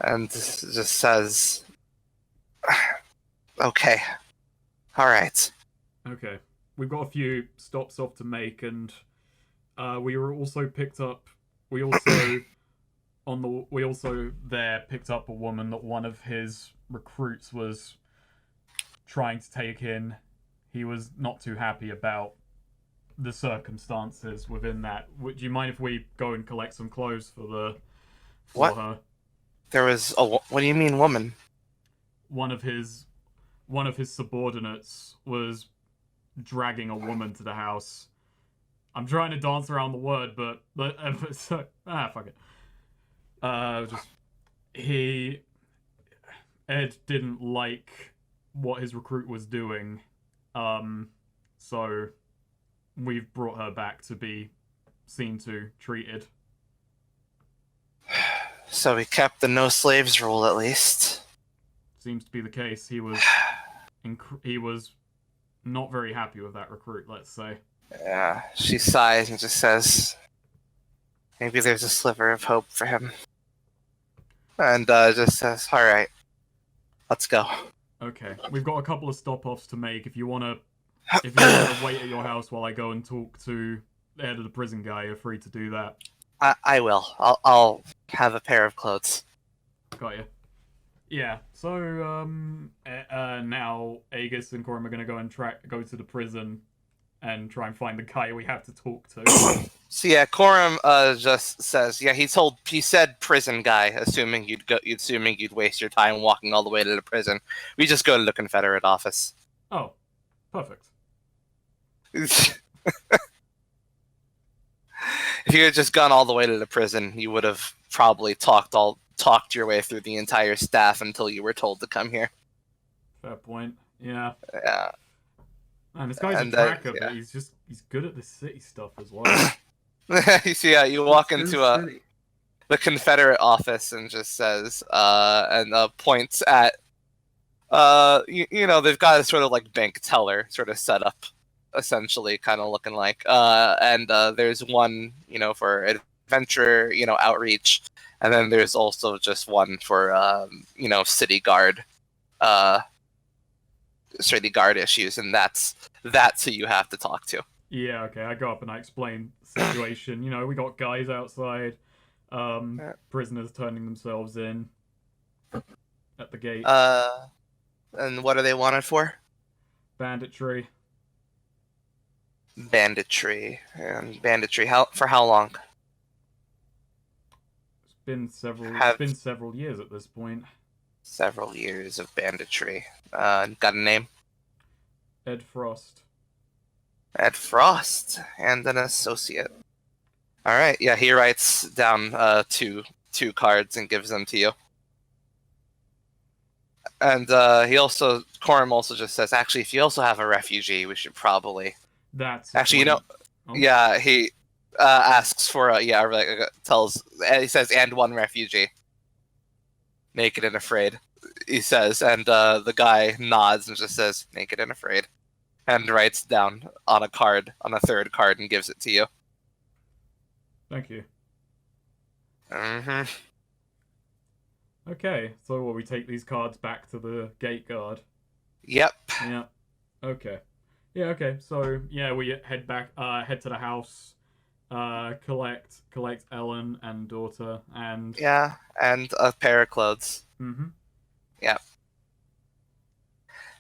and just says, "Okay, all right." Okay. We've got a few stops off to make, and we were also picked up. We also we also there picked up a woman that one of his recruits was trying to take in. He was not too happy about the circumstances within that. Would you mind if we go and collect some clothes for What? her? There was a. What do you mean, woman? One of his one of his subordinates was dragging a woman to the house. I'm trying to dance around the word, but fuck it. Just he Ed didn't like what his recruit was doing, so we've brought her back to be seen to, treated. So we kept the no slaves rule at least. Seems to be the case. He was not very happy with that recruit. Let's say. Yeah, she sighs and just says, "Maybe there's a sliver of hope for him." And just says, "All right, let's go." Okay, we've got a couple of stop offs to make. If you wanna wait at your house while I go and talk to the head of the prison guy, you're free to do that. I will. I'll have a pair of clothes. Got you. Yeah. So now Aegis and Corum are gonna go to the prison and try and find the guy we have to talk to. So yeah, Corum just says, yeah, he said prison guy, assuming you'd waste your time walking all the way to the prison. We just go to the Confederate office. Oh, perfect. If you had just gone all the way to the prison, you would have probably talked your way through the entire staff until you were told to come here. Fair point. Yeah. Yeah. Man, this guy's And a tracker, yeah. but he's good at the city stuff as well. You see, yeah, you walk into the Confederate office and just says, and points at, they've got a sort of like bank teller sort of set up, essentially, kind of looking like, and there's one, for adventure, outreach, and then there's also just one for, city guard, issues, and that's who you have to talk to. Yeah, okay, I go up and I explain the situation. We got guys outside, prisoners turning themselves in at the gate. And what are they wanted for? Banditry. Banditry. And banditry. For how long? It's been several years at this point. Several years of banditry. Got a name? Ed Frost. Ed Frost and an associate. All right. Yeah, he writes down two cards and gives them to you. And Corum also just says, actually, if you also have a refugee, we should probably. That's actually, oh. Yeah, he asks for he says, and one refugee, naked and afraid. He says, and the guy nods and just says, naked and afraid, and writes down on a third card, and gives it to you. Thank you. Mm-hmm. Okay, so we take these cards back to the gate guard? Yep. Yeah. Okay. Yeah, okay. So, yeah, we head to the house, collect Ellen and daughter, and... Yeah, and a pair of clothes. Mm-hmm. Yeah.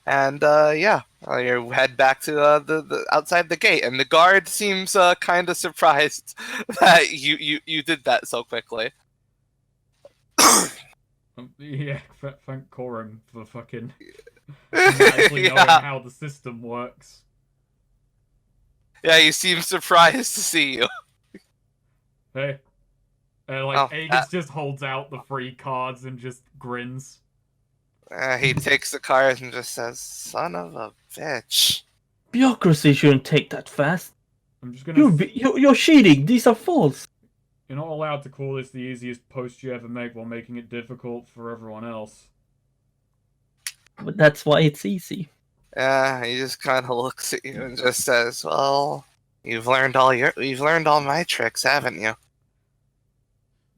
And, you head back to the outside the gate, and the guard seems kind of surprised that you did that so quickly. Yeah, thank Corum for fucking actually knowing how the system works. Yeah, he seems surprised to see you. Hey. Aegis just holds out the free cards and just grins. He takes the cards and just says, son of a bitch. Bureaucracy shouldn't take that fast. I'm just gonna... You're cheating. These are false. You're not allowed to call this the easiest post you ever make while making it difficult for everyone else. But that's why it's easy. Yeah, he just kind of looks at you and just says, well, you've learned all my tricks, haven't you?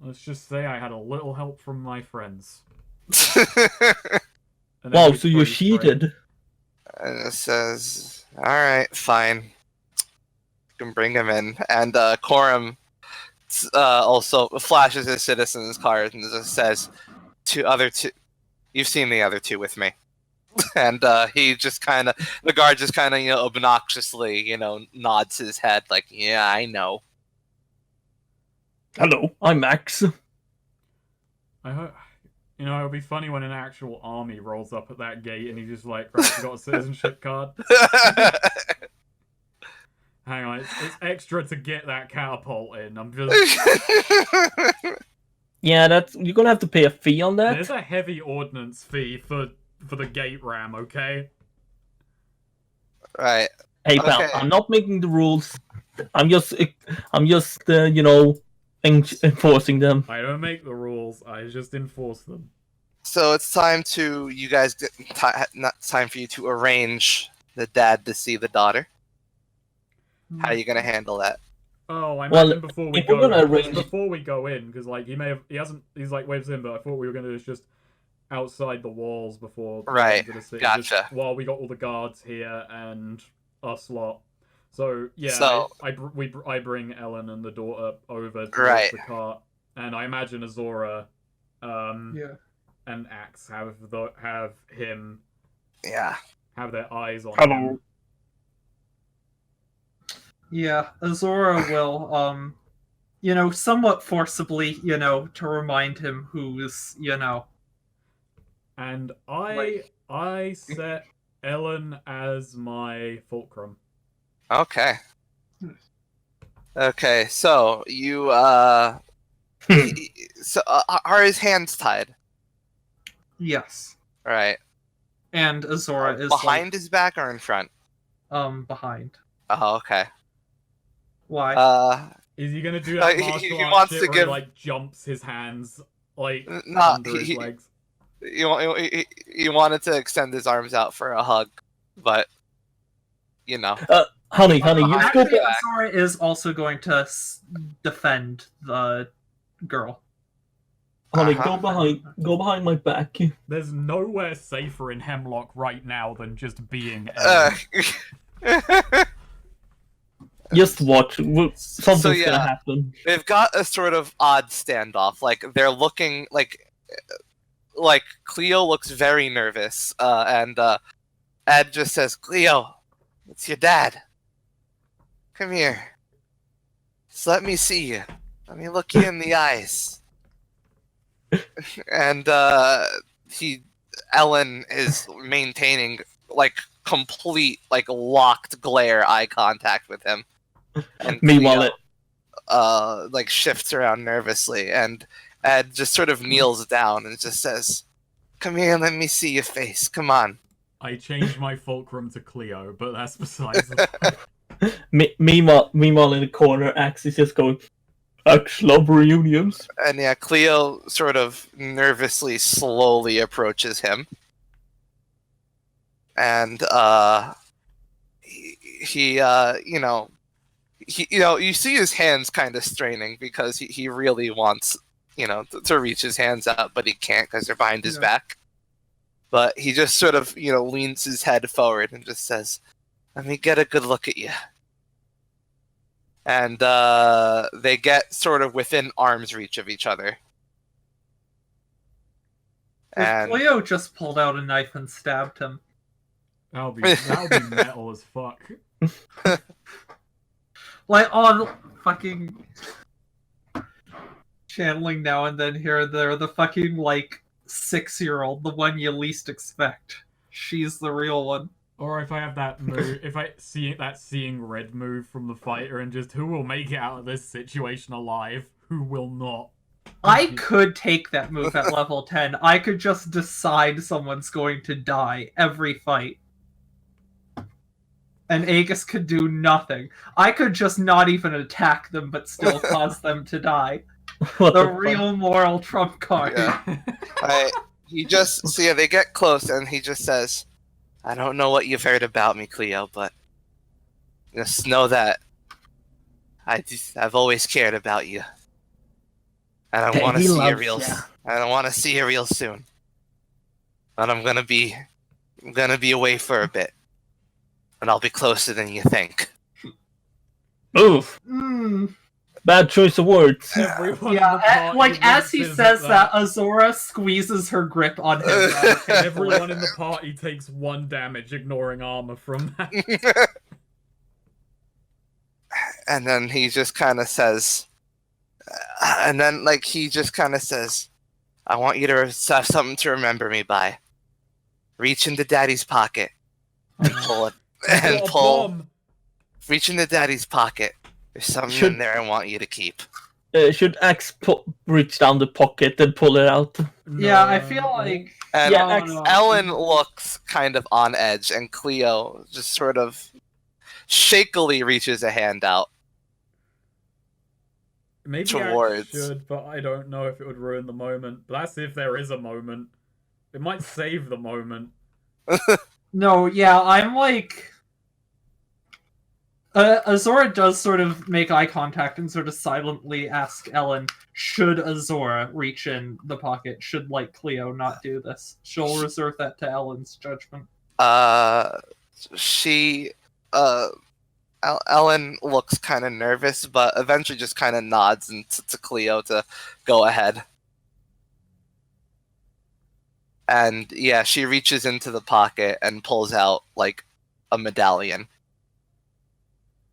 Let's just say I had a little help from my friends. And then Wow, he so you throws straight. cheated. And it says, "All right, fine. You can bring him in." And Coram also flashes his citizen's card and just says, "Two, you've seen the other two with me." And he just kind of, the guard just kind of, obnoxiously, nods his head like, "Yeah, I know." Hello, I'm Max. I hope. It'll be funny when an actual army rolls up at that gate and he just like, right, you got a citizenship card? Hang on, it's extra to get that catapult in. I'm just. Yeah, you're gonna have to pay a fee on that. There's a heavy ordnance fee for the gate ram, okay? Right. Hey pal, Okay. I'm not making the rules. I'm just enforcing them. I don't make the rules, I just enforce them. So it's time to you guys not time for you to arrange the dad to see the daughter. How are you gonna handle that? Oh, I Well, imagine before we if we're go, gonna arrange- before we go in, because like he's like waves in, but I thought we were gonna do this just outside the walls before Right, into the city, gotcha. just while we got all the guards here and us lot. So yeah, So- I bring Ellen and the daughter over to Right. the cart, and I imagine Azora, Yeah. and Axe have him Yeah. have their eyes on Hello. him. Yeah, Azora will, somewhat forcibly, to remind him who's, And Like- I set Ellen as my fulcrum. Okay. Okay. So you so are his hands tied? yes. Right. And Azora is Behind his back or in front? behind. Oh, okay. Why? Is he gonna do that he martial arts wants shit to where give- he like jumps his hands like No, under his he- legs? He wanted to extend his arms out for a hug, but Honey, you Actually, go. Azora is also going to defend the girl. Honey, Uh-huh. go behind my back. There's nowhere safer in Hemlock right now than just being uh, Ellen. Just watch. Something's yeah. gonna happen. they've got a sort of odd standoff. Like they're looking like Cleo looks very nervous, and Ed just says, "Cleo, it's your dad. Come here. Just let me see you. Let me look you in the eyes." And Ellen is maintaining like complete like locked glare eye contact with him. And Meanwhile, Cleo, like shifts around nervously, and Ed just sort of kneels down and just says, "Come here and let me see your face. Come on." I changed my fulcrum to Cleo, but that's besides the meanwhile, in the corner, Axe is just going. Axe love reunions. And yeah, Cleo sort of nervously, slowly approaches him, and you see his hands kind of straining because he really wants to reach his hands out, but he can't because they're behind his Yeah. back. But he just sort of leans his head forward and just says, "Let me get a good look at you." And they get sort of within arm's reach of each other. If And Cleo just pulled out a knife and stabbed him. that'll be metal as fuck. Like, on fucking channeling now and then here and there, the fucking, 6-year-old, the one you least expect. She's the real one. Or if I have that move, if I see that seeing red move from the fighter, and just who will make it out of this situation alive, who will not. I could take that move at level 10. I could just decide someone's going to die every fight. And Aegis could do nothing. I could just not even attack them, but still cause them to die. What The fuck? real moral trump card. Yeah. They get close, and he just says, "I don't know what you've heard about me, Cleo, but just know that I've always cared about you. and I Hey, want to he see you loves real. ya. And I want to see you real soon. But I'm gonna be away for a bit, and I'll be closer than you think. Oof. Mm. Bad choice of words. Everyone in Yeah, the party like as he winces says at that, Azora squeezes her grip on him. rather painfully. Everyone in the party takes 1 damage, ignoring armor from that. And then he just kind of says, I want you to have something to remember me by. Reach into Daddy's pocket and pull it, He's and got a pull. bomb. Reach into Daddy's pocket. There's something in there I want you to keep. Should Axe reach down the pocket and pull it out? Yeah, I No. feel like And Yeah, Ellen looks kind of on edge, and Cleo just sort of shakily reaches a hand out. Maybe towards- I should, but I don't know if it would ruin the moment. But that's if there is a moment. It might save the moment. no, yeah, I'm like. Azora does sort of make eye contact and sort of silently ask Ellen, should Azora reach in the pocket? Should, like, Cleo not do this? She'll reserve that to Ellen's judgment. Ellen looks kind of nervous, but eventually just kind of nods to Cleo to go ahead. And yeah, she reaches into the pocket and pulls out, like, a medallion.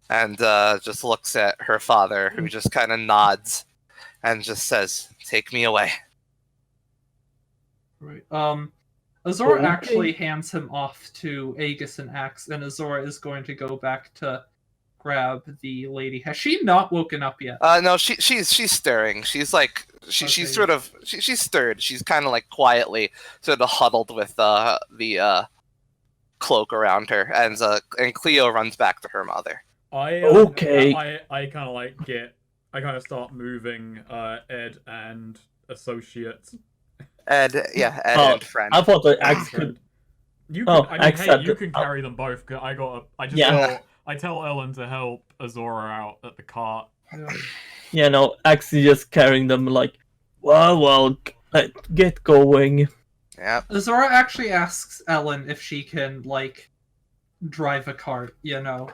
And just looks at her father, who just kind of nods and just says, "Take me away." Right. Azora Okay. actually hands him off to Aegis and Axe, and Azora is going to go back to grab the lady. Has she not woken up yet? No, she's stirring. She's like she's Okay. sort of she's stirred. She's kind of like quietly sort of huddled with the cloak around her, and Cleo runs back to her mother. Okay. I kind of like I kind of start moving Ed and associates. Ed Oh, and friend. I thought that Axe could. You Oh, can, I mean, Axe hey, had you to- can carry them both. 'Cause I just Yeah. I tell Ellen to help Azora out at the cart. Yeah, no, Axe is just carrying them like, well, get going. Yeah. Azora actually asks Ellen if she can, like, drive a cart,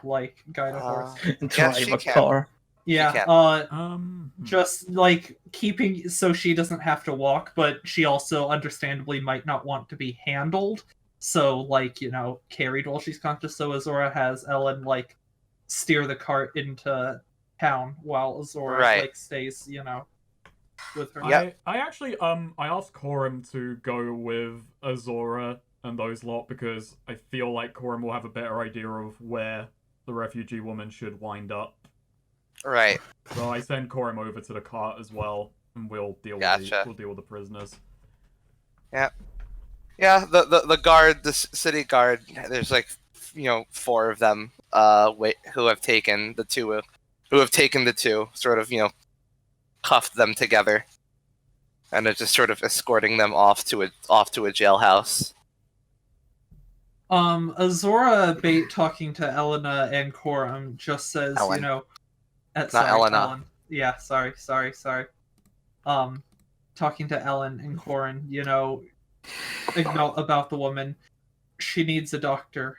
like, guide a horse. Drive she a can. car. Yeah, can. just, like, keeping so she doesn't have to walk, but she also understandably might not want to be handled. So, like, carried while she's conscious. So Azora has Ellen, like, steer the cart into town while Azora, Right. like, stays, with her. Yep. I actually I asked Corum to go with Azora and those lot because I feel like Corum will have a better idea of where the refugee woman should wind up. Right. So I send Corum over to the cart as well, and we'll deal Gotcha. with the prisoners. Yeah, the guard, the city guard. There's like 4 of them. Who have taken the two. Sort of cuffed them together, and are just sort of escorting them off to a jailhouse. Azora Bait talking to Elena and Corum just says, Ellen. sorry, Elena. Ellen. Yeah, sorry. Talking to Ellen and Corin, about the woman. She needs a doctor.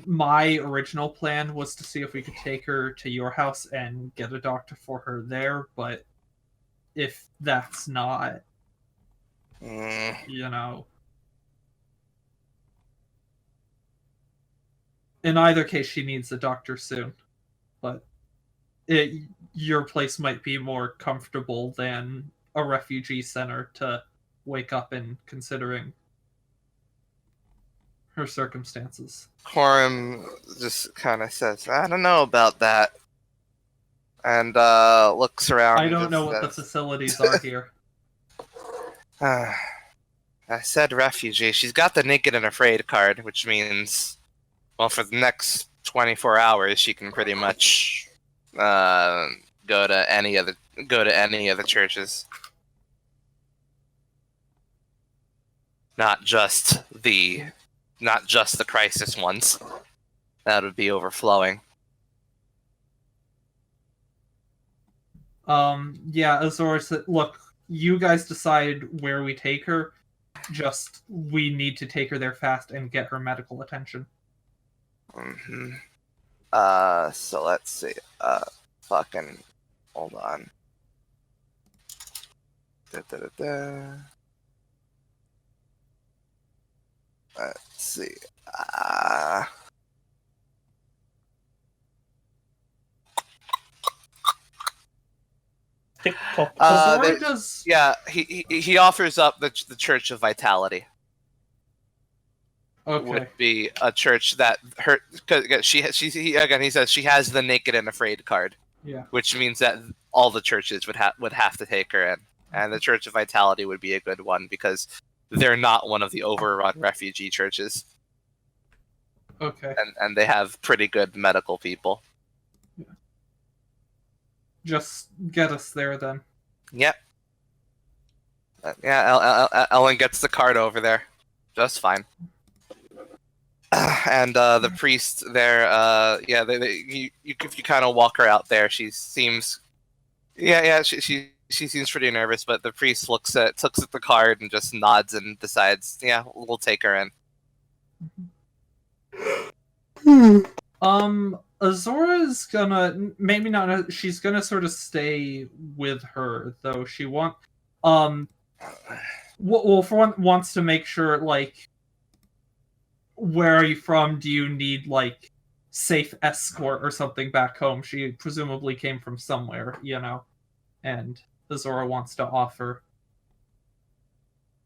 My original plan was to see if we could take her to your house and get a doctor for her there, but if that's not, Mm, in either case, she needs a doctor soon. But your place might be more comfortable than a refugee center to wake up in, considering her circumstances. Corum just kind of says, "I don't know about that," and looks around. I and don't just know what the says, facilities are here. I said refugee. She's got the naked and afraid card, which means, well, for the next 24 hours, she can pretty much go to any of the churches. Not just the crisis ones. That would be overflowing. Yeah, Azora said, look, you guys decide where we take her. Just, we need to take her there fast and get her medical attention. Mm-hmm. So let's see. Fucking, hold on. Da-da-da-da. Let's see. TikTok. Azora does... Yeah, he offers up the Church of Vitality. Okay. Would be a church that her, cause he says she has the Naked and Afraid card. Yeah. Which means that all the churches would have to take her in, and the Church of Vitality would be a good one because they're not one of the overrun refugee churches. Okay. And they have pretty good medical people. Yeah. Just get us there then. Yep. Yeah, Ellen gets the card over there. Just fine. And the priest there, if you kind of walk her out there, she seems, she seems pretty nervous. But the priest looks at the card and just nods and decides, yeah, we'll take her in. Azora's gonna maybe not. She's gonna sort of stay with her though. She well, for one, wants to make sure like. Where are you from? Do you need, like, safe escort or something back home? She presumably came from somewhere, and Azora wants to offer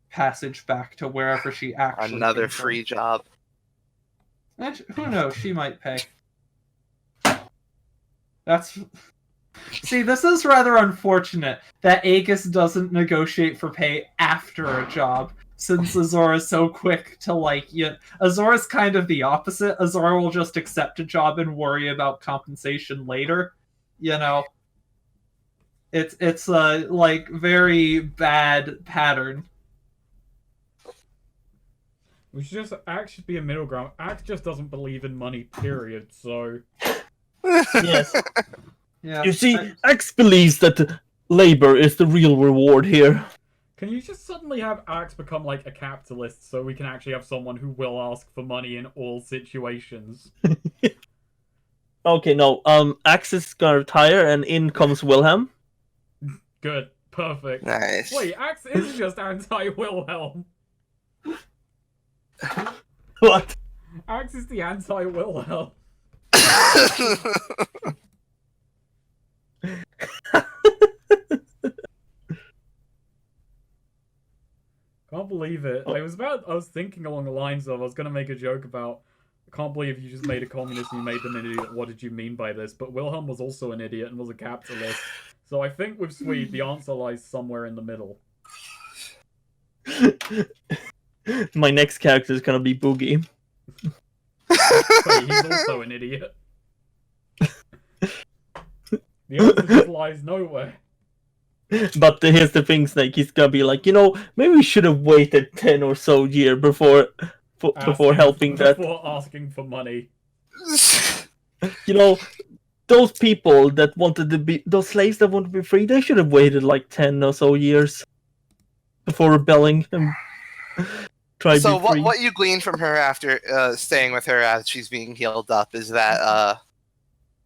passage back to wherever she actually Another came from. free job. Who knows? She might pay. See, this is rather unfortunate that Aegis doesn't negotiate for pay after a job. Since Azora's so quick to, Azora's kind of the opposite. Azora will just accept a job and worry about compensation later. It's a, very bad pattern. We should just, Axe should be a middle ground. Axe just doesn't believe in money, period, so... Yes. Yeah. You see, Axe believes that labor is the real reward here. Can you just suddenly have Axe become, like, a capitalist so we can actually have someone who will ask for money in all situations? Okay, no. Axe is gonna retire, and in comes Wilhelm. Good. Perfect. Nice. Wait, Axe is just anti-Wilhelm. What? Axe is the anti-Wilhelm. Can't believe it. I was thinking along the lines of, I was gonna make a joke about, I can't believe you just made a communist and you made them an idiot. What did you mean by this? But Wilhelm was also an idiot and was a capitalist. So I think with Swede, the answer lies somewhere in the middle. My next character is gonna be Boogie. Wait, he's also an idiot. The answer just lies nowhere. But here's the thing, Snake. He's gonna be like, maybe we should have waited 10 or so years before helping that. Before asking for money. Those people that wanted to be, those slaves that wanted to be free, they should have waited like 10 or so years before rebelling and try to be free. So what you glean from her after staying with her as she's being healed up is that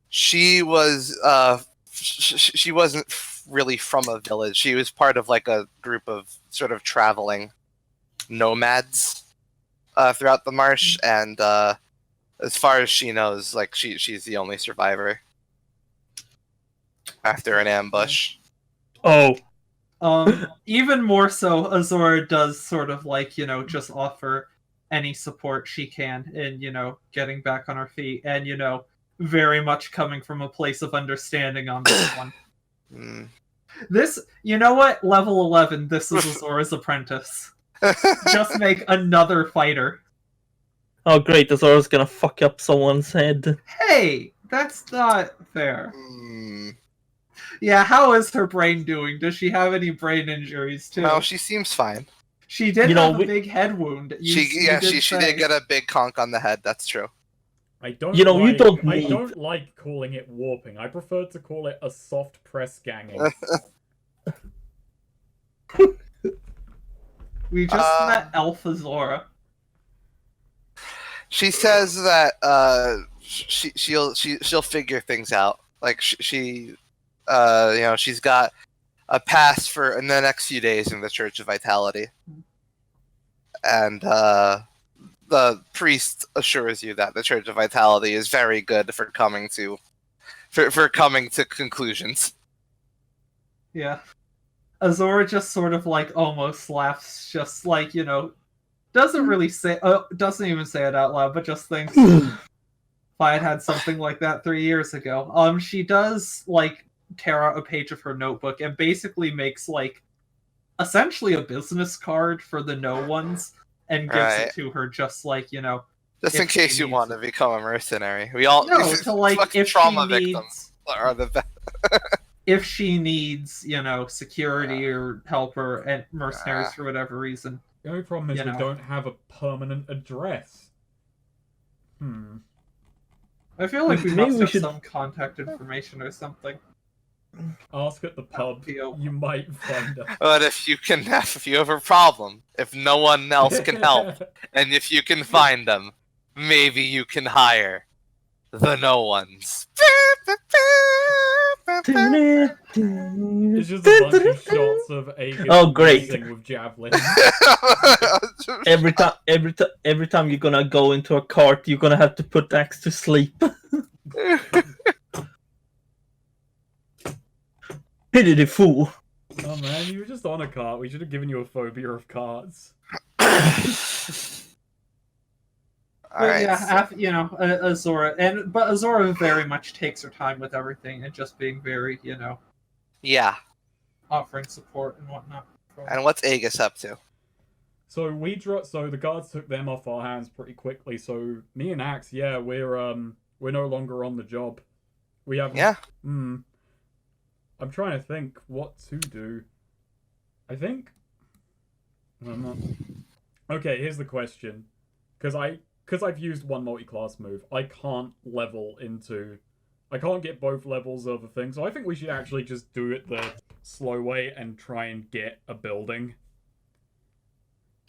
she wasn't really from a village. She was part of like a group of sort of traveling nomads throughout the marsh, and as far as she knows, like she's the only survivor after an ambush. Oh. Even more so, Azora does sort of just offer any support she can in, getting back on her feet, and, very much coming from a place of understanding on this one. Mm. This, you know what? Level 11, this is Azora's apprentice. Just make another fighter. Oh great, Azora's gonna fuck up someone's head. Hey, that's not fair. Mm. Yeah, how is her brain doing? Does she have any brain injuries too? No, she seems fine. She did have a big head wound. She did get a big conk on the head. That's true. I don't. You know, you like, don't I need- don't like calling it warping. I prefer to call it a soft press ganging. We just met Alpha Zora. She says that she'll figure things out. Like she she's got a pass for in the next few days in the Church of Vitality, and the priest assures you that the Church of Vitality is very good for coming to conclusions. Yeah. Azora just sort of like almost laughs, just like, doesn't really say, doesn't even say it out loud, but just thinks, if I had something like that 3 years ago. She does like tear out a page of her notebook and basically makes like essentially a business card for the no ones and gives it to her, just like, just in if case she you needs want to it. become a mercenary. We all To like fucking if trauma she victims needs, are the best. if she needs, security or helper and mercenaries for whatever reason. The only problem is You we know. don't have a permanent address. I feel like we Maybe must we have should- some contact information or something. Ask at the pub. Feel- You might find us. But if you have a problem, if no one else can help, and if you can find them, maybe you can hire the no ones. It's just a bunch of shots of Aegis Oh, great. racing with javelins. Every time you're gonna go into a cart, you're gonna have to put Axe to sleep. Pity the fool. Oh man, you were just on a cart. We should have given you a phobia of carts. But yeah, Azora, but Azora very much takes her time with everything and just being very, Yeah. offering support and whatnot. And what's Aegis up to? So so the guards took them off our hands pretty quickly. So me and Axe, yeah, we're no longer on the job. We have Yeah. I'm trying to think what to do. I think I'm not. Okay, here's the question. Because I've used one multi-class move, I can't get both levels of a thing, so I think we should actually just do it the slow way and try and get a building.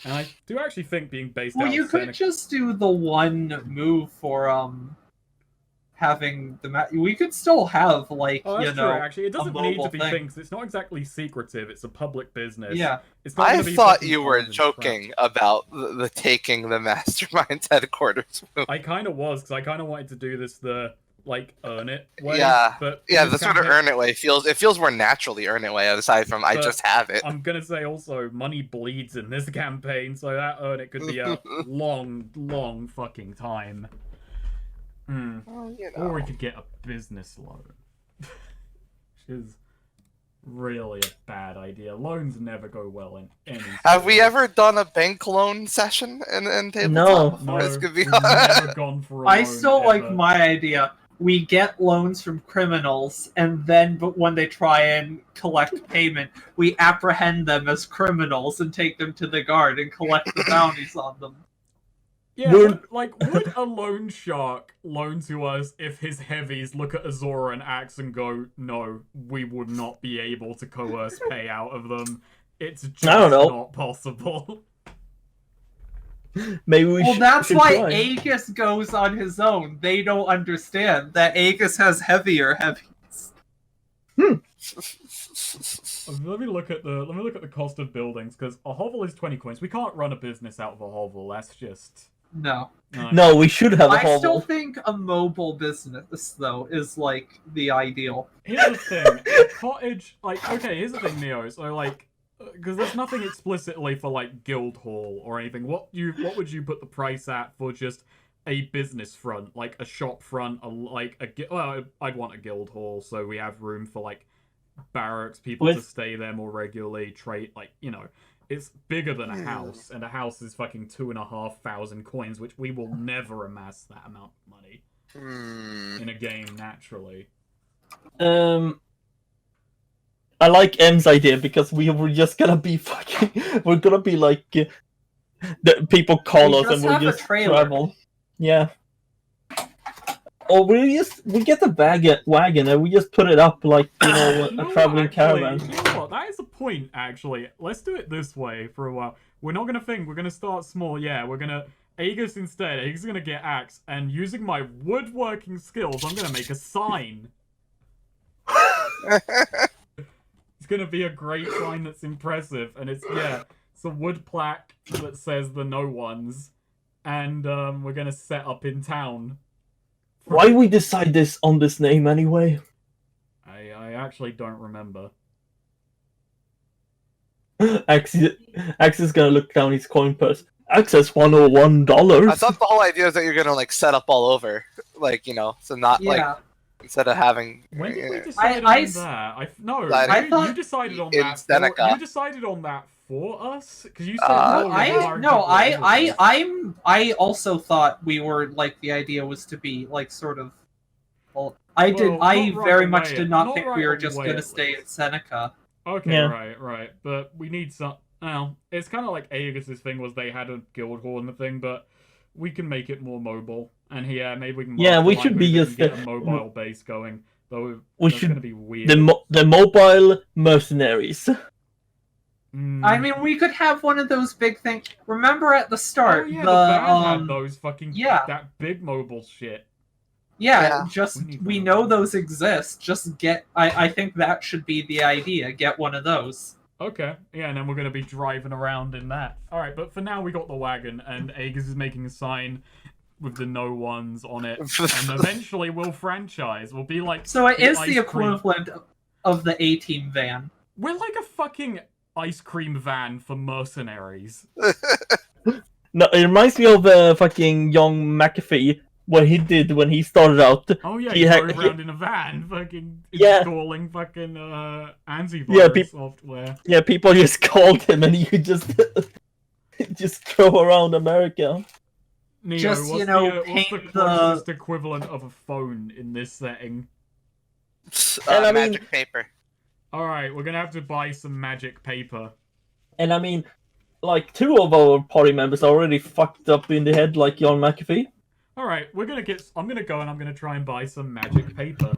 And I do actually think being based out Well, you of could Seneca... just do the one move for having the we could still have like Oh, that's true, actually. It doesn't need to mobile be thing. things. It's not exactly secretive. It's a public business. Yeah. It's not I gonna be thought fucking you were armed and joking trapped. about the taking the mastermind's headquarters move. I kind of was, because I kind of wanted to do this the earn it way. Yeah. But Yeah, in the this sort of campaign- earn it way feels more naturally earn it way aside from I But just have it. I'm gonna say also money bleeds in this campaign, so that earn it could be a long fucking time. Well, you know. Or we could get a business loan, which is really a bad idea. Loans never go well in any. Have we sport. ever done a bank loan session in tabletop No. before? No, This could be we've never gone for a I loan still like ever. my idea. We get loans from criminals, and then but when they try and collect payment, we apprehend them as criminals and take them to the guard and collect the bounties on them. Yeah, We're- would a loan shark loan to us if his heavies look at Azora and Axe and go, no, we would not be able to coerce payout of them. It's just I don't know. not possible. Maybe we Well, should. that's should why try. Aegis goes on his own. They don't understand that Aegis has heavies. Let me look at the cost of buildings, because a hovel is 20 coins. We can't run a business out of a hovel. That's just No. No, we should have a I still hovel. think a mobile business, though, is like the ideal. Here's the thing. A cottage, okay, here's the thing, Neo. So, because there's nothing explicitly for, guild hall or anything. What would you put the price at for just a business front, like a shop front, I'd want a guild hall, so we have room for, barracks, people to stay there more regularly, trade, it's bigger than a house, and a house is fucking 2,500 coins, which we will never amass that amount of money in a game naturally. I like M's idea because we're just gonna be we're gonna be the people call We us and just we'll have a just trailer. travel. Yeah. or we get the wagon and we just put it up like a traveling caravan. You know what? That is a point. Actually, let's do it this way for a while. We're not gonna think. We're gonna start small. Yeah, we're gonna Aegis instead. Aegis is gonna get axe, and using my woodworking skills, I'm gonna make a sign. It's gonna be a great sign that's impressive, and it's a wood plaque that says the no ones, and we're gonna set up in town. Why we decide this on this name anyway? I actually don't remember. Axe is gonna look down his coin purse. Access $101. I thought the whole idea is that you're gonna like set up all over, like so not like instead of having. When did we decide on that? I thought you decided on in that. Seneca. You decided on that for us because you said I also thought we were like the idea was to be like sort of. Well, I very much did not think we were just going to stay in Seneca. Okay, right. But we need some. Well, it's kind of like Aegis's thing was they had a guild hall and the thing, but we can make it more mobile. And maybe we can. We should be just get a mobile base going. Though we should gonna be weird. The mobile mercenaries. I mean, we could have one of those big things. Remember at the start, the band had those fucking that big mobile shit. Yeah, we know those exist. Just get. I think that should be the idea. Get one of those. Okay, and then we're gonna be driving around in that. All right, but for now we got the wagon, and Aegis is making a sign with the no ones on it, and eventually we'll franchise. We'll be like. So it is the equivalent of the A-Team van. We're like a fucking ice cream van for mercenaries. No, it reminds me of fucking young McAfee. What he did when he started out. Oh yeah, he drove around in a van, fucking installing fucking antivirus software. Yeah, people just called him and he just drove around America. Neo, just what's the closest equivalent of a phone in this setting? Magic paper. All right, we're gonna have to buy some magic paper. And I mean, like 2 of our party members are already fucked up in the head, like John McAfee. All right, I'm gonna go and I'm gonna try and buy some magic paper.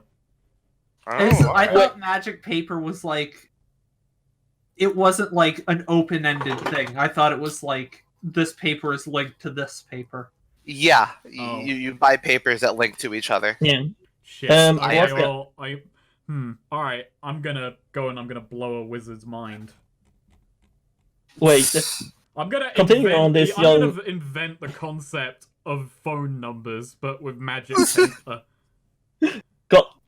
I thought magic paper was like, it wasn't like an open-ended thing. I thought it was like this paper is linked to this paper. Yeah, you buy papers that link to each other. Yeah. Shit. All right, I'm gonna go and I'm gonna blow a wizard's mind. Wait. I'm gonna invent the concept of phone numbers, but with magic paper.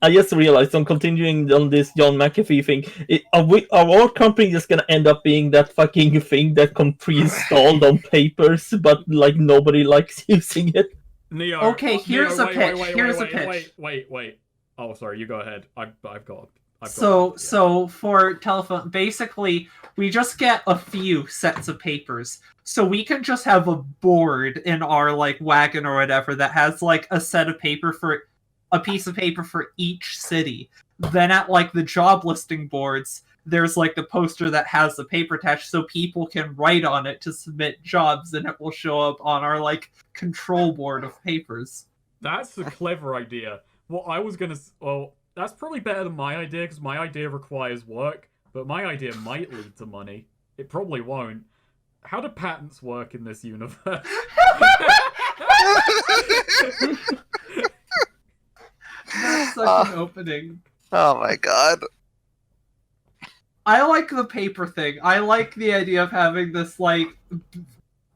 I just realized I'm continuing on this John McAfee thing. Are our company just gonna end up being that fucking thing that can pre-installed on papers, but like nobody likes using it? Neo. Okay, here's a pitch. Here's a pitch. Wait. Oh, sorry. You go ahead. I've got. So for telephone, basically, we just get a few sets of papers. So we can just have a board in our like wagon or whatever that has like a set of paper for a piece of paper for each city. Then at like the job listing boards, there's like the poster that has the paper attached so people can write on it to submit jobs and it will show up on our like control board of papers. That's a clever idea. That's probably better than my idea because my idea requires work, but my idea might lead to money. It probably won't. How do patents work in this universe? That's such an opening. Oh my god. I like the paper thing. I like the idea of having this, like,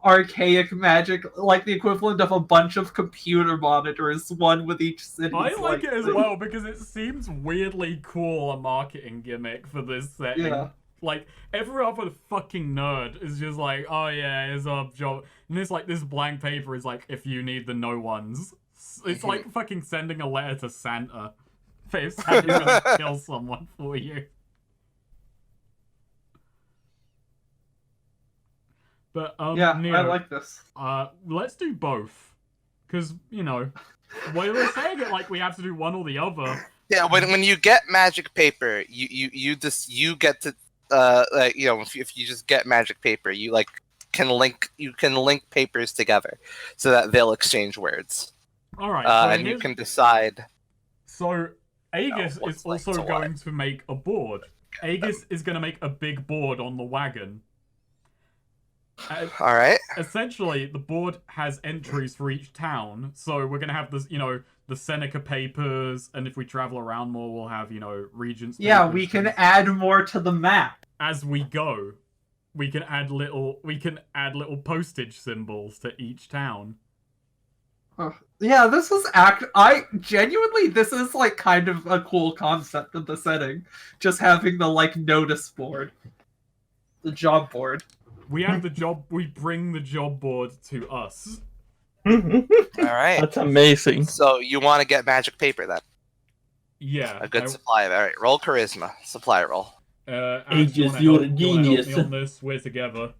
archaic magic, like the equivalent of a bunch of computer monitors, one with each city. I like it as well because it seems weirdly cool, a marketing gimmick for this setting. Yeah. Like, every other fucking nerd is just like, oh yeah, here's our job. And it's like, this blank paper is like, if you need the no ones. It's like fucking sending a letter to Santa. If Santa's gonna kill someone for you. But, Neo, I like this. Let's do both. Because, we're saying it like we have to do one or the other. Yeah, when you get magic paper, you get to if you just get magic paper, you can link papers together so that they'll exchange words. All right. So and you can decide. So Aegis what's is linked also to what. going to make a board. Aegis is going to make a big board on the wagon. All right. Essentially, the board has entries for each town. So we're going to have this, the Seneca papers, and if we travel around more, we'll have, Regents. Yeah, papers, we can things. add more to the map. As we go, we can add little postage symbols to each town. Yeah, this is this is like kind of a cool concept of the setting. Just having the like notice board. The job board. We have we bring the job board to us. All right. That's amazing. So you want to get magic paper then? Yeah. A good supply of. All right. Roll charisma. Supply roll. Aegis, you're a genius. Help me on this. We're together.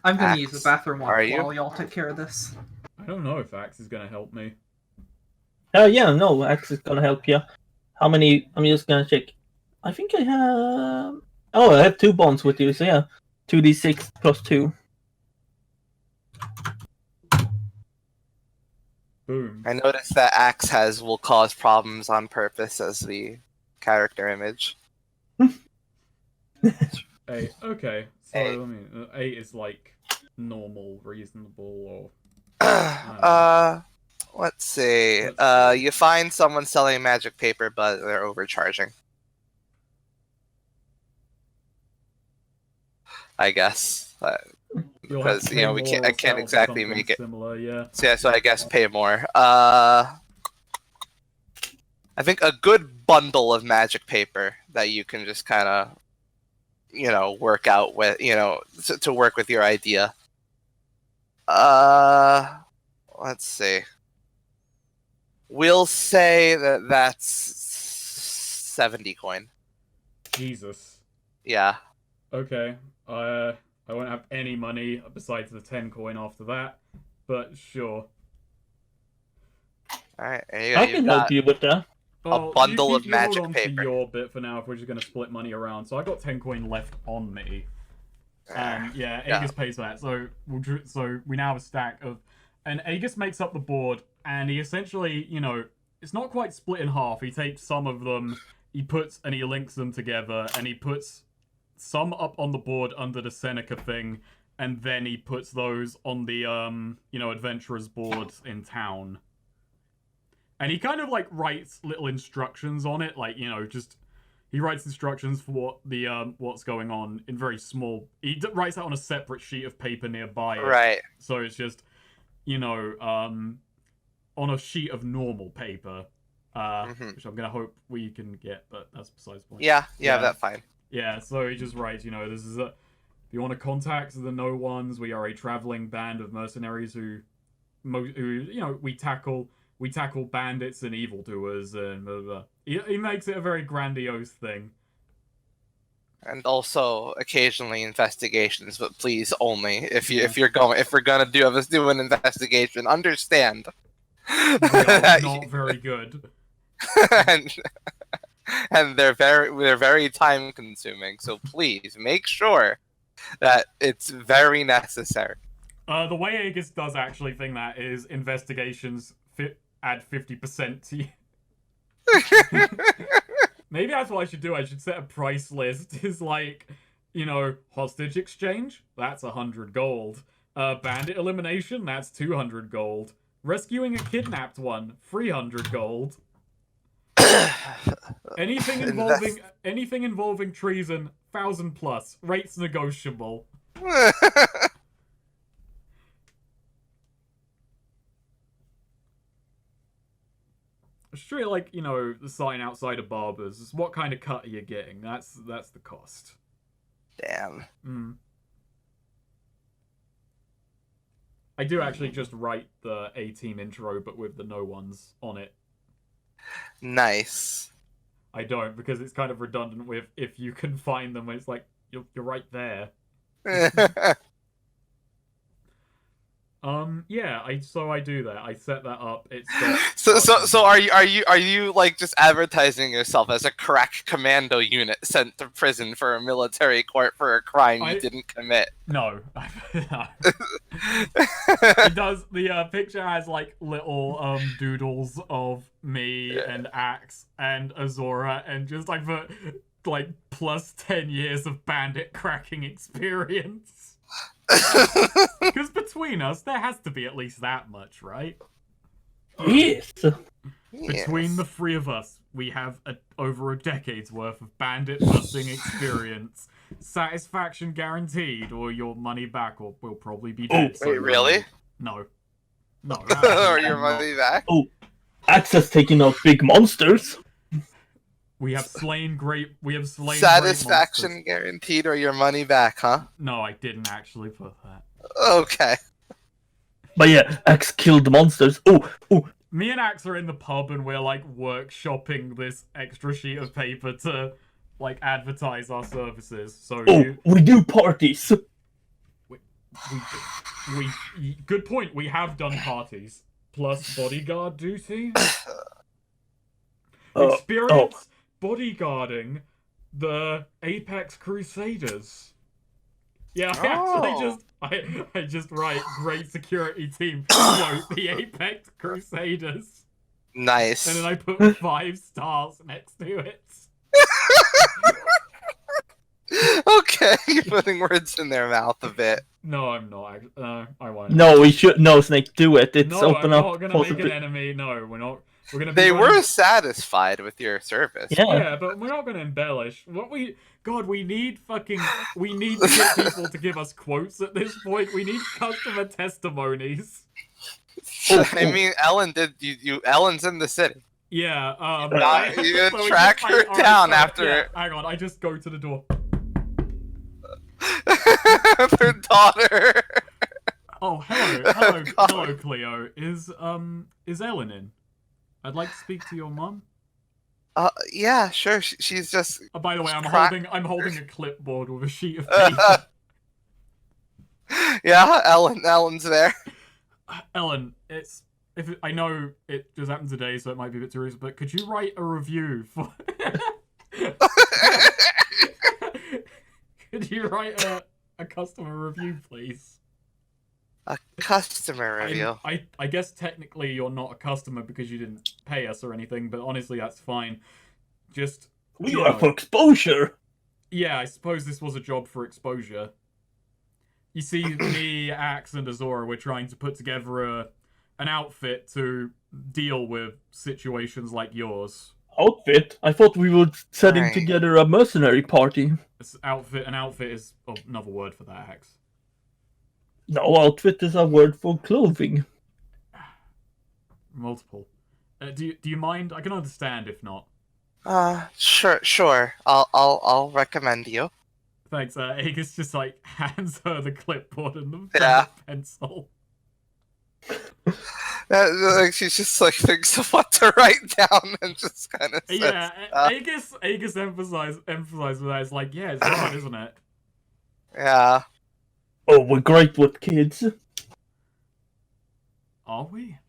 I'm gonna Axe, use the bathroom are you? while y'all take care of this. I don't know if Axe is gonna help me. Yeah, no, Axe is gonna help you. How many? I'm just gonna check. I think I have. Oh, I have 2 bonds with you, so yeah. 2d6 plus 2. Boom. I noticed that Axe will cause problems on purpose as the character image. 8. Okay. So, 8. I mean, 8 is like normal, reasonable, or... Let's see. Let's see. You find someone selling magic paper, but they're overcharging. I guess. You'll have Because, to pay we more can't, or I can't sell exactly something make it. Similar, yeah. So, yeah, so I guess pay more. I think a good bundle of magic paper that you can just kind of, work out with, to work with your idea. Let's see. We'll say that's 70 coin. Jesus. Yeah. Okay. I won't have any money besides the 10 coin after that, but sure. Alright, there you go. I You've can got help you with that. Oh, bundle of you magic hold on paper. To your bit for now if we're just going to split money around. So I got 10 coin left on me. And yeah, Aegis pays for that. So we now have a stack of... And Aegis makes up the board, and he essentially, it's not quite split in half. He takes some of them, he links them together, and he puts some up on the board under the Seneca thing, and then he puts those on the, adventurers board in town. And he kind of, writes little instructions on it, he writes instructions for what the what's going on in very small... He writes that on a separate sheet of paper nearby. Right. So it's just, on a sheet of normal paper, which I'm going to hope we can get, but that's besides the point. Yeah, that's fine. Yeah, so he just writes, this is if you want to contact the No Ones, we are a traveling band of mercenaries who we tackle bandits and evildoers and blah, blah, blah. He makes it a very grandiose thing. And also occasionally investigations, but please only if we're gonna do an investigation, understand. They are not very good. and they're very time consuming, so please make sure that it's very necessary. The way Aegis does actually think that is investigations add 50% to you. Maybe that's what I should do. I should set a price list. It's hostage exchange, that's 100 gold. Bandit elimination, that's 200 gold. Rescuing a kidnapped one, 300 gold. Anything involving treason, 1,000 plus. Rates negotiable. Straight the sign outside of Barbers. It's what kind of cut are you getting? That's the cost. Damn. I do actually just write the A-Team intro, but with the No Ones on it. Nice. I don't, because it's kind of redundant with if you can find them, it's you're right there. Yeah, I do that. I set that up. It's So are you like just advertising yourself as a crack commando unit sent to prison for a military court for a crime you didn't commit? No. No. It does. The picture has like little doodles of me and Axe and Azora, and just like for like plus 10 years of bandit cracking experience. Because between us, there has to be at least that much, right? Yes. Between the three of us, we have over a decade's worth of bandit busting experience. Satisfaction guaranteed, or your money back, or we'll probably be dead. Wait, really? No. Or your money back? Oh, Axe's taking out big monsters. We have slain great Satisfaction great guaranteed, or your money back, huh? No, I didn't actually put that. Okay. But yeah, Axe killed monsters. Oh. Me and Axe are in the pub and we're like workshopping this extra sheet of paper to like advertise our services. So we do parties. We good point. We have done parties plus bodyguard duty. Experience bodyguarding the Apex Crusaders. Yeah, I just write great security team quote the Apex Crusaders. Nice. And then I put 5 stars next to it. Okay, you're putting words in their mouth a bit. No, I'm not. I won't. No, we should. No, Snake, do it. It's no, open I'm up. not gonna make an enemy. No, we're not. We're gonna. They were satisfied with your service. Yeah, but we're not gonna embellish. We need to get people to give us quotes at this point. We need customer testimonies. I mean, Ellen did. Ellen's in the city. Yeah. You track her down after. Yeah, hang on, I just go to the door. Her daughter. Oh, hello, Cleo. Is Ellen in? I'd like to speak to your mum. Yeah, sure. She's just. Oh, by the way, I'm holding a clipboard with a sheet of paper. Yeah, Ellen's there. Ellen, I know it just happened today, so it might be a bit too recent, but could you write a review for? Could you write a customer review, please? A customer review. I guess technically you're not a customer because you didn't pay us or anything, but honestly that's fine. Just we are for exposure. Yeah, I suppose this was a job for exposure. You see, me, Axe, and Azora, we're trying to put together an outfit to deal with situations like yours. Outfit? I thought we were setting together a mercenary party. An outfit is another word for that, Axe. No, outfit is a word for clothing. Multiple. Do you mind? I can understand if not. Sure. I'll recommend you. Thanks. Aegis just like hands her the clipboard and the pencil. She just like thinks of what to write down and just kind of says, yeah. Aegis emphasizes with that. It's like, yeah, it's hard, isn't it? Yeah. Oh, we're great with kids. Are we?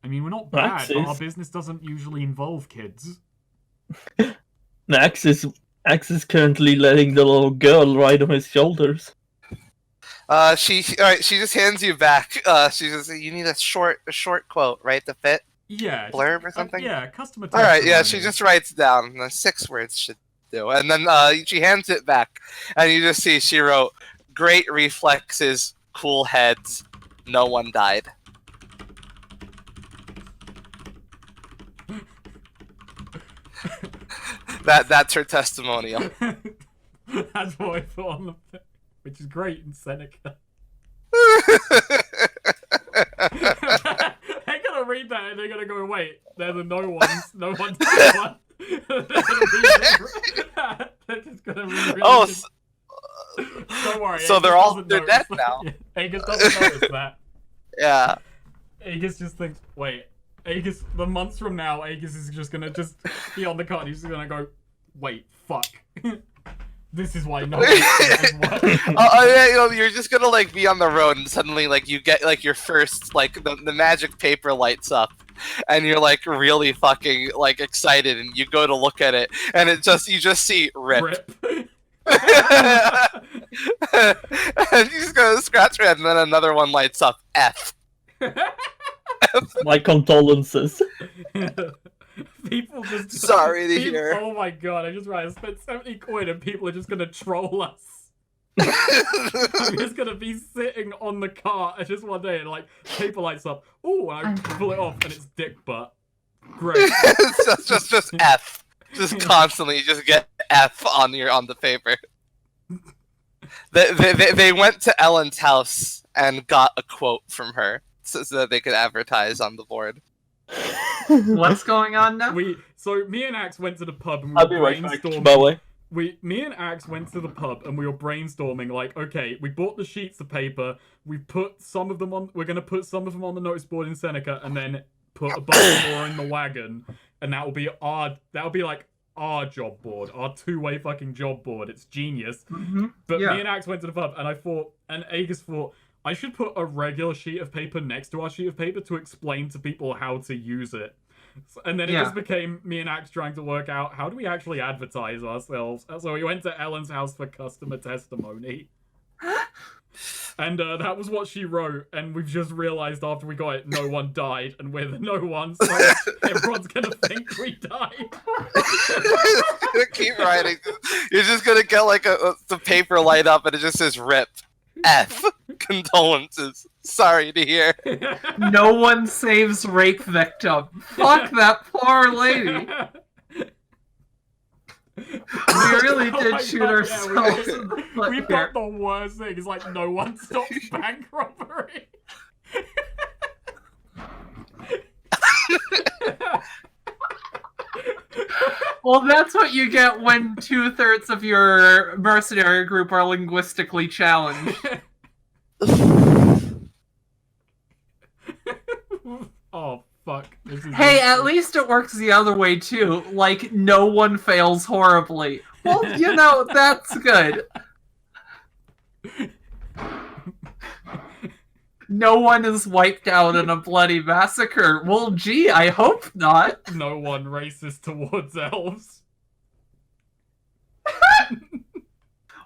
I mean, we're not bad, but our business doesn't usually involve kids. Axe is currently letting the little girl ride on his shoulders. She just hands you back. She says, "You need a short quote, right, to fit." Yeah. Blurb or something. Yeah, customer. All right. Yeah, she just writes down 6 words should do, and then she hands it back, and you just see she wrote, "Great reflexes, cool heads, no one died." That's her testimonial. That's what I thought on the thing, which is great in Seneca. They're gonna read that and they're gonna go, wait, they're the no ones. No one's the one. They're just gonna read don't worry. So they're dead now. Aegis doesn't notice that. Yeah. Aegis just thinks, wait. Aegis, the months from now, Aegis is just gonna be on the card. He's just gonna go, wait, fuck. This is why no one cares what. Yeah, you're just gonna like be on the road and suddenly like you get like your first like the magic paper lights up and you're like really fucking like excited and you go to look at it and you just see rip. And you just go scratch red and then another one lights up F. My condolences. People just Sorry to hear. Oh my god, I just realized I spent 70 quid and people are just gonna troll us. I'm just gonna be sitting on the cart just one day and like paper lights up. Oh, and I pull it off and it's dick butt. Great. just F. Just constantly just get F on the paper. They went to Ellen's house and got a quote from her so that they could advertise on the board. What's going on now? So me and Axe went to the pub and we I'll were be right back, brainstorming. by the way. Me and Axe went to the pub and we were brainstorming like, okay, we bought the sheets of paper, we put some of them on, we're gonna put some of them on the notice board in Seneca and then put a bunch more in the wagon, and that'll be like our job board, our two-way fucking job board. It's genius. Mm-hmm. But Yeah. me and Axe went to the pub and Aegis thought, I should put a regular sheet of paper next to our sheet of paper to explain to people how to use it. And then it just became me and Axe trying to work out how do we actually advertise ourselves. So we went to Ellen's house for customer testimony. And that was what she wrote. And we've just realized after we got it, no one died. And we're the no one, so everyone's going to think we died. Keep writing. You're just gonna get like the paper light up and it just says RIP. F. Condolences. Sorry to hear. No one saves rape victim. Fuck that poor lady. We really did shoot ourselves in the foot We've here. got the worst thing. It's like no one stops bank robbery. Well, that's what you get when 2/3 of your mercenary group are linguistically challenged. Oh, fuck. This is Hey, at least it works the other way, too. Like, no one fails horribly. Well, you know, that's good. No one is wiped out in a bloody massacre. Well, gee, I hope not. no one racist towards elves.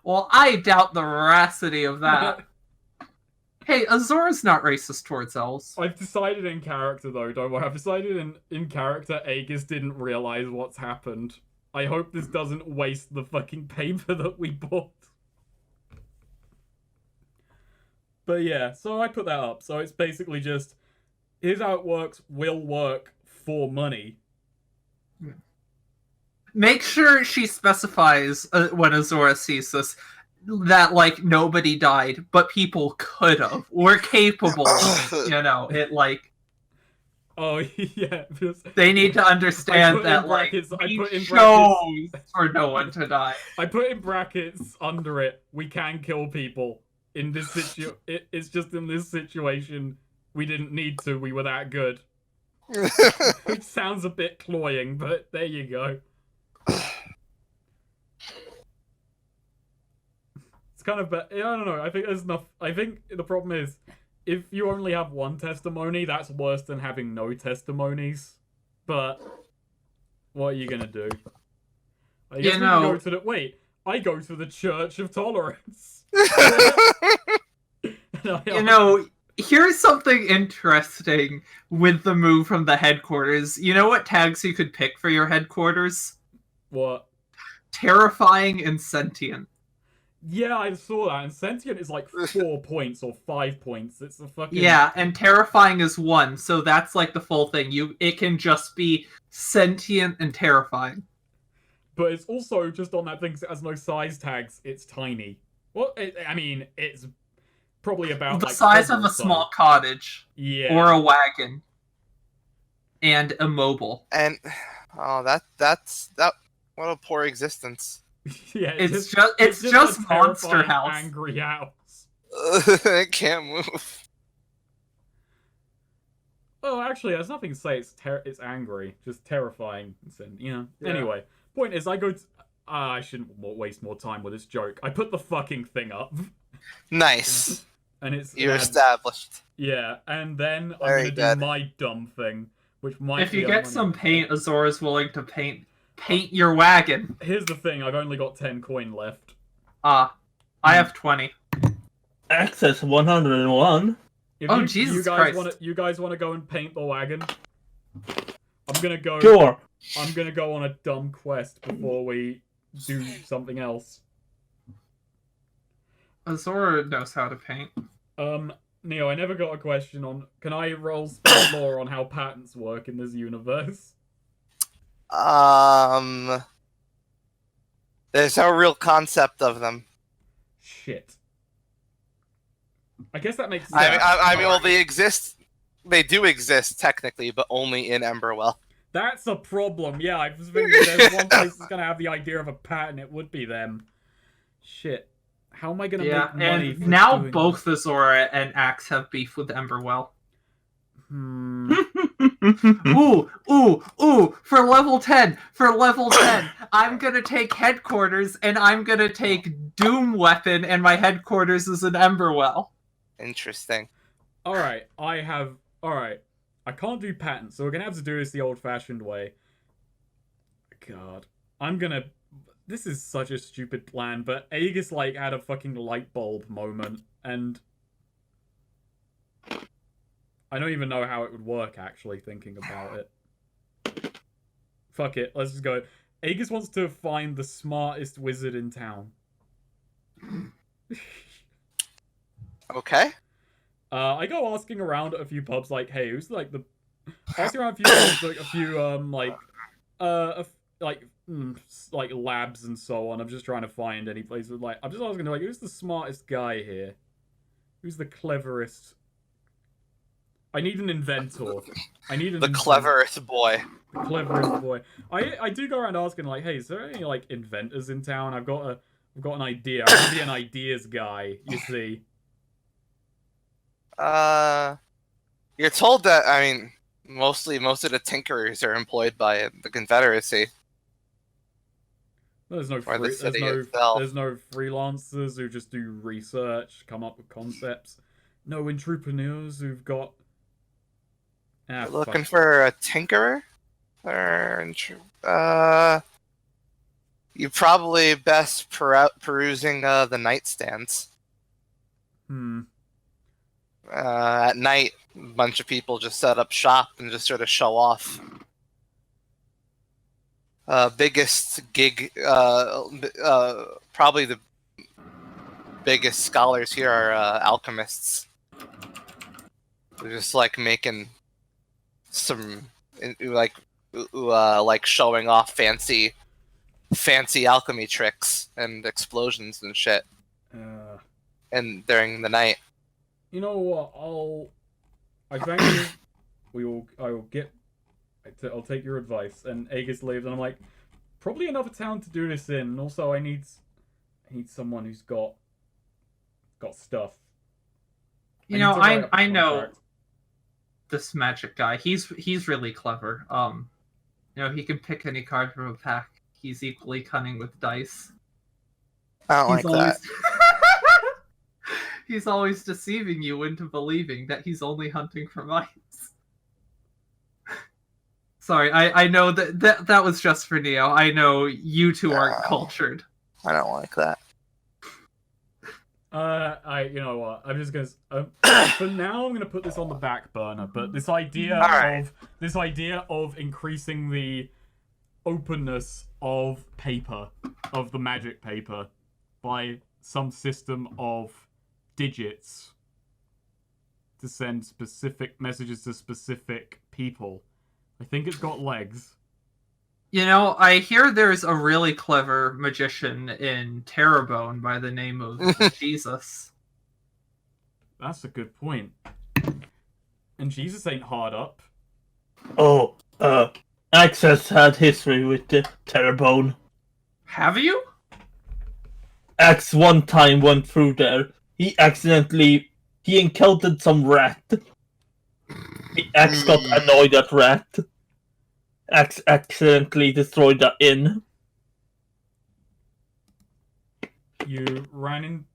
Well, I doubt the veracity of that. Hey, Azora's not racist towards elves. I've decided in character, though, don't worry. I've decided in character Aegis didn't realize what's happened. I hope this doesn't waste the fucking paper that we bought. But yeah, so I put that up. So it's basically just, here's how it works, will work for money. Make sure she specifies when Azora sees this that, like, nobody died, but people could have. We're capable of, you know, it, like... Oh, yeah. They need to understand that, like, we chose for no one to die. I put in brackets under it, we can kill people. In this it's just in this situation, we didn't need to, we were that good. Which sounds a bit cloying, but there you go. It's kind of, I don't know, I think there's enough, I think the problem is, if you only have one testimony, that's worse than having no testimonies. But, what are you gonna do? I guess we can go to the, wait, I go to the Church of Tolerance. You know, here's something interesting with the move from the headquarters. You know what tags you could pick for your headquarters? What? Terrifying and sentient. Yeah, I saw that, and sentient is like 4 points or 5 points. It's a fucking... Yeah, and terrifying is 1, so that's like the full thing. It can just be sentient and terrifying. But it's also just on that thing, 'cause it has no size tags, it's tiny. Well, I mean, it's probably about the like, size of a small cottage. Yeah. Or a wagon. And immobile. And that's what a poor existence. Yeah, it's just Monster House. Angry house. It can't move. Oh, actually, there's nothing to say. It's angry, just terrifying. You know. Yeah. Anyway, point is, I I shouldn't waste more time with this joke. I put the fucking thing up, Nice. and it's You're and- established. Yeah, and then Very I'm gonna good. do my dumb thing, which might. If you be get unmoney. some paint, Azora's willing to paint your wagon. Here's the thing: I've only got 10 coin left. I have 20. Access 101. If Oh, you, Jesus you guys Christ. want to, you guys want to go and paint the wagon? I'm gonna go. Sure. I'm gonna go on a dumb quest before we do something else. Azora knows how to paint. Neo, I never got a question on. Can I roll spell lore on how patents work in this universe? There's no real concept of them. Shit. I guess that makes sense. I mean, well, they exist. They do exist technically, but only in Emberwell. That's a problem. Yeah, I was thinking there's one place that's gonna have the idea of a patent. It would be them. Shit. How am I gonna Yeah, make money? and for now doing both Azora and Axe have beef with Emberwell. Hmm. Ooh, for level 10, I'm gonna take headquarters and I'm gonna take Doom Weapon and my headquarters is in Emberwell. Interesting. Alright, Alright. I can't do patents, so we're gonna have to do this the old-fashioned way. God. This is such a stupid plan, but Aegis, like, had a fucking light bulb moment, and I don't even know how it would work, actually, thinking about it. Fuck it, let's just go. Aegis wants to find the smartest wizard in town. Okay. I go asking around at a few pubs, like, hey, who's, like, asking around a few pubs, like, a few, like, labs and so on. I'm just trying to find any place with, like, I'm just asking, like, who's the smartest guy here? Who's the cleverest? I need an inventor. The cleverest boy. The cleverest boy. I do go around asking, like, hey, is there any, like, inventors in town? I've got an idea. I want to be an ideas guy, you see. You're told that, I mean, most of the tinkerers are employed by the Confederacy. There's no Or the there's city no itself. there's no freelancers who just do research, come up with concepts. No entrepreneurs who've got. Looking fuck. for a tinkerer? You probably best perusing the nightstands. At night, a bunch of people just set up shop and just sort of show off. Biggest gig, probably the biggest scholars here are alchemists. They're just like making some, like showing off fancy alchemy tricks and explosions and shit. And during the night. You know what? I thank you. I'll take your advice. And Aegis leaves, and I'm like, probably another town to do this in. And also, I need someone who's got stuff. I know this magic guy. He's really clever. He can pick any card from a pack. He's equally cunning with dice. I don't like that. He's always deceiving you into believing that he's only hunting for mice. Sorry, I know that was just for Neo. I know you two aren't cultured. I don't like that. You know what? I'm just gonna. For now, I'm gonna put this on the back burner. But this idea of increasing the openness of the magic paper, by some system of digits to send specific messages to specific people. I think it's got legs. I hear there's a really clever magician in Terrebonne by the name of Jesus. That's a good point. And Jesus ain't hard up. Oh, Access had history with Terrebonne. Have you? Axe one time went through there. He encountered some rat. Axe got annoyed at rat. Axe accidentally destroyed the inn. You ran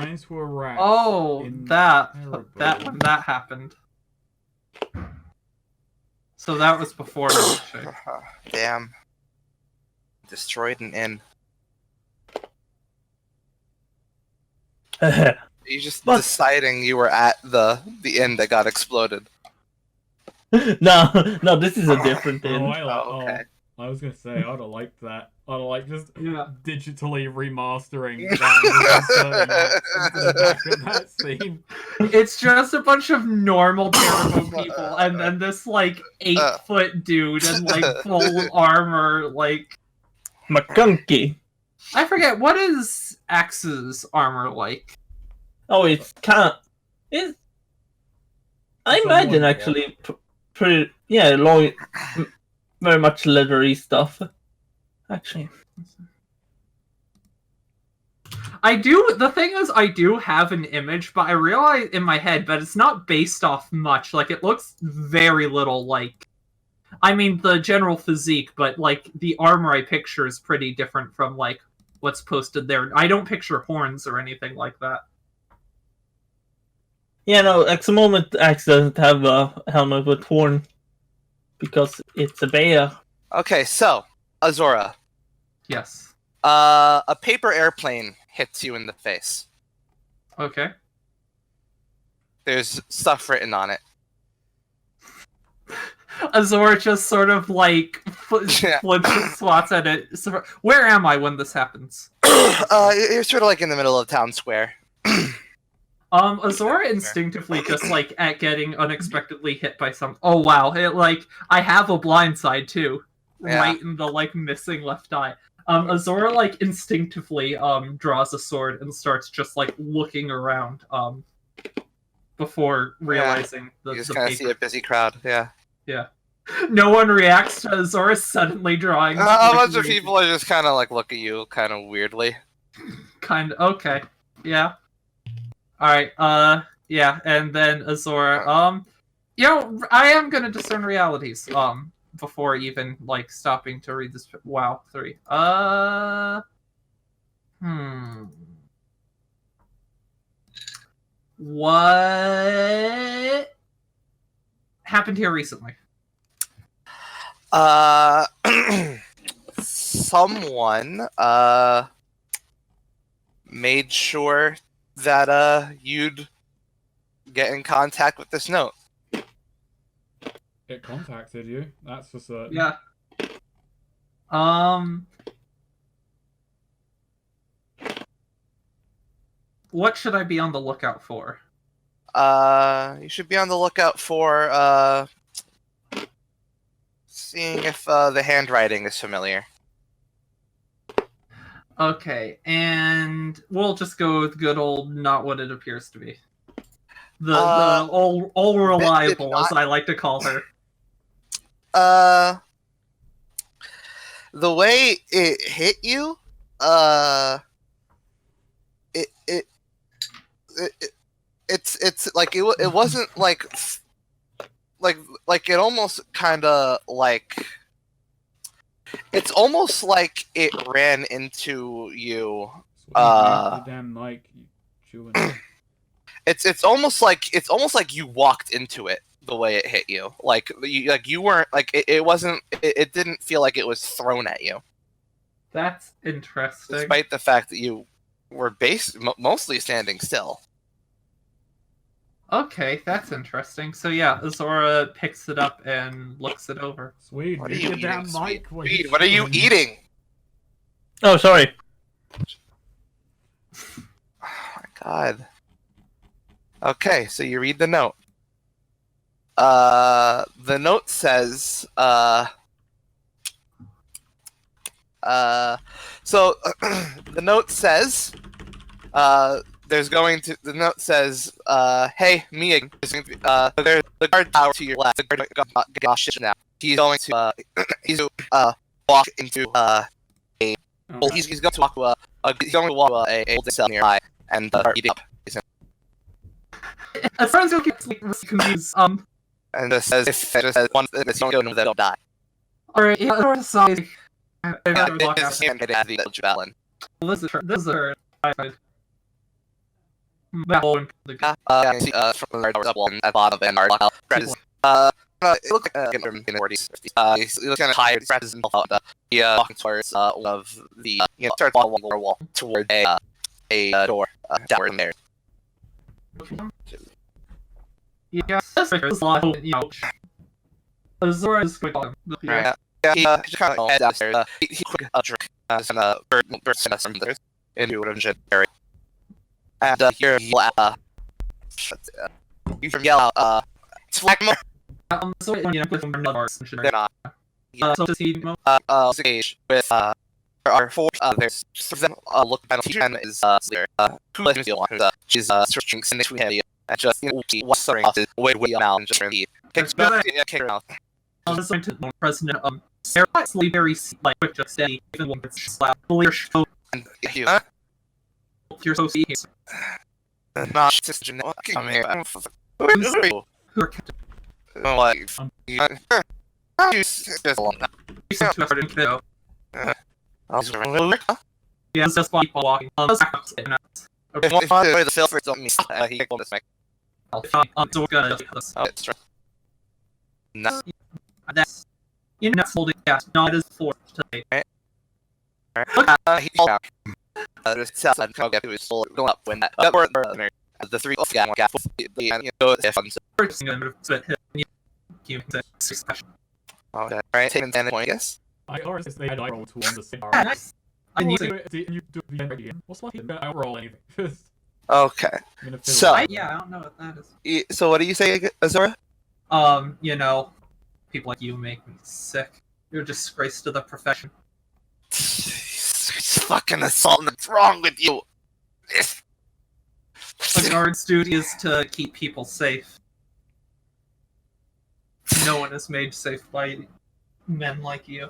into a rat. Oh, in that Erebor. when that happened. So that was before milkshake. Damn. Destroyed an inn. You just But- deciding you were at the inn that got exploded. No, this is a different Oh, inn. Okay. I was gonna say I'd have liked that. I'd have liked just Yeah. digitally remastering that into the back of that scene. It's just a bunch of normal Terrabone people, and then this like 8-foot dude in like full armor. Like McCunky. I forget what is Axe's armor like. Oh, it's kind of. I It's a imagine loincloth. actually pretty. Yeah, long, very much leathery stuff. Actually, The thing is, I do have an image, but I realize in my head, but it's not based off much. Like, it looks very little like. I mean, the general physique, but like the armor I picture is pretty different from like what's posted there. I don't picture horns or anything like that. yeah. No, at the moment, Axe doesn't have a helmet with horn because it's a bear. Okay, so Azora, Yes. a paper airplane hits you in the face. Okay. There's stuff written on it. Azor just sort of like Yeah. flips and swats at it. So, where am I when this happens? You're sort of like in the middle of town square. Azora instinctively just like at getting unexpectedly hit by something. Oh wow! It like I have a blind side too, Yeah. right in the like missing left eye. Azora like instinctively draws a sword and starts just like looking around before realizing You the just kind of see paper. a busy crowd. Yeah. No one reacts to Azora suddenly drawing. A like, bunch of really- people are just kind of like look at you kind of weirdly. Kind of okay. Yeah. All right. Yeah, and then Azora. I am gonna discern realities. Before even like stopping to read this. Wow. 3. What happened here recently? Someone made sure that you'd get in contact with this note. It contacted you. That's for certain. Yeah. What should I be on the lookout for? You should be on the lookout for seeing if the handwriting is familiar. Okay, and we'll just go with good old not what it appears to be. The all reliable, as I like to call her. The way it hit you, it's like it wasn't like it almost kind of like it's almost like it ran into you. The damn mic, you chewing. It's almost like you walked into it the way it hit you. Like you weren't like it wasn't. It didn't feel like it was thrown at you. That's interesting. Despite the fact that you were mostly standing still. Okay, that's interesting. So yeah, Azora picks it up and looks it over. Swede, What are mute you your damn eating, mic. Swede? while you're Swede, what are you chewing. eating? Oh, sorry. Oh my god. Okay, so you read the note. The note says, so the note says, the note says, hey, Mia, there's the guard tower to your left. The guard got shit now. He's going to, walk into, Okay. well, he's going to walk to he's going to walk to a old cell nearby and start eating up. As far as you get confused, And it says, if one, if you don't know, die. alright, yeah, Azora sighs. Yeah, it's the village of Allen. This is her. That one, the good. I see, from the towers up wall at the bottom of an art. Fred is, it looks like, in the 40s, 50s. He looks kind of tired, he stretches himself out, walking towards, one of the, starts along the wall toward a door, downward in there. Yeah, this is a lot, Azora is quick on him. Right. Yeah, he just kind of heads downstairs. He quick drink, and bursts into some others into an engine area. And here you from yell out, it's Flagmo. So with another They're not. so does he know? Engage with there are four there's three of them look at the teacher and is there who lets me feel one who's she's searching in between him and just what's starting off his way now and just really kicks her out. This is to President Sarah actually very like quick just steady even when it's slap clear show And you you're so see not sister no come here who are kept what you just a long time. to hard and kill. Yeah, Yeah, it's just people walking. if one finds the silver don't me he will this make So we're gonna do this. it's true. No. That's that's holding gas. No, it is 4 today. He back. There's south side come get to his soul going up when that the three of gas the if on First thing I'm gonna spit hit you succession. okay right taking 10 point yes I already say I roll to on the same. Yeah, nice. And And you do the end again. What's left? I roll anything. okay I'm gonna So- fill it. yeah, I don't know what that is. so what do you say Azora? People like you make me sick. You're a disgrace to the profession. It's fucking assault. What's wrong with you? A guard's duty is to keep people safe. No one is made safe by men like you.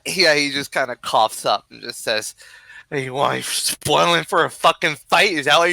Yeah, he just kind of coughs up and just says, "Hey, why spoiling for a fucking fight? Is that what